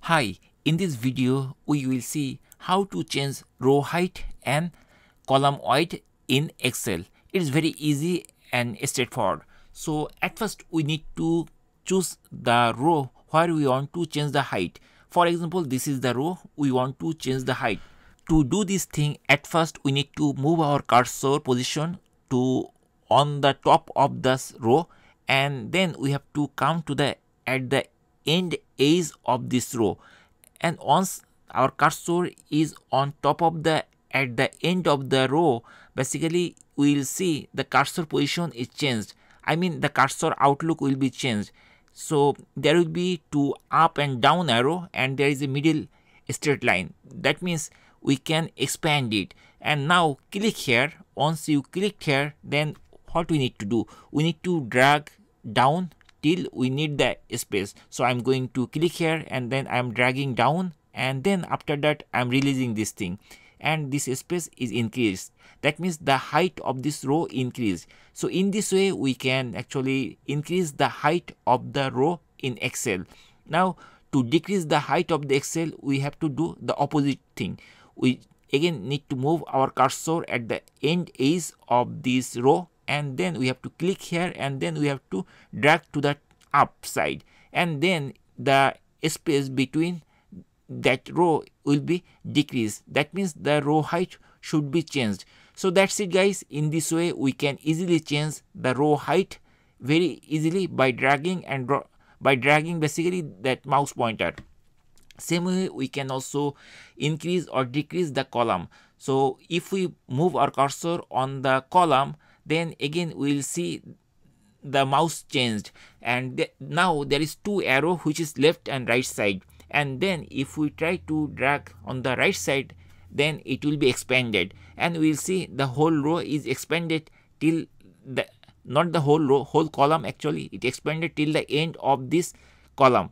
Hi, in this video we will see how to change row height and column height in Excel. It is very easy and straightforward. So at first we need to choose the row where we want to change the height. For example, this is the row we want to change the height. To do this thing, at first we need to move our cursor position to on the top of this row, and then we have to come to the at the end edge of this row, and once our cursor is on top of the at the end of the row, basically we will see the cursor position is changed. I mean the cursor outlook will be changed. So there will be two up and down arrow, and there is a middle straight line. That means we can expand it. And now click here. Once you click here, then what we need to do, we need to drag down till we need the space. So I'm going to click here, and then I'm dragging down, and then after that I'm releasing this thing, and this space is increased. That means the height of this row increased. So in this way we can actually increase the height of the row in Excel. Now to decrease the height of the Excel, we have to do the opposite thing. We again need to move our cursor at the end edge of this row, and then we have to click here, and then we have to drag to the up side, and then the space between that row will be decreased. That means the row height should be changed. So that's it guys. In this way we can easily change the row height very easily by dragging and by dragging basically that mouse pointer. Same way we can also increase or decrease the column. So if we move our cursor on the column, then again we will see the mouse changed, and now there is two arrow which is left and right side, and then if we try to drag on the right side, then it will be expanded, and we will see the whole row is expanded till the not the whole row, whole column actually, it expanded till the end of this column,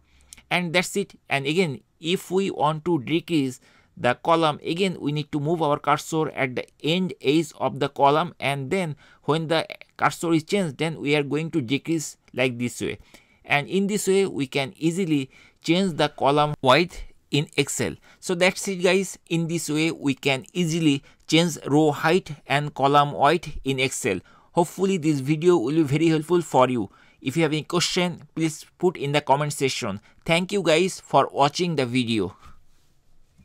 and that's it. And again if we want to decrease the column, again we need to move our cursor at the end edge of the column, and then when the cursor is changed, then we are going to decrease like this way. And in this way we can easily change the column width in Excel. So that's it guys. In this way we can easily change row height and column height in Excel. Hopefully this video will be very helpful for you. If you have any question, please put in the comment section. Thank you guys for watching the video.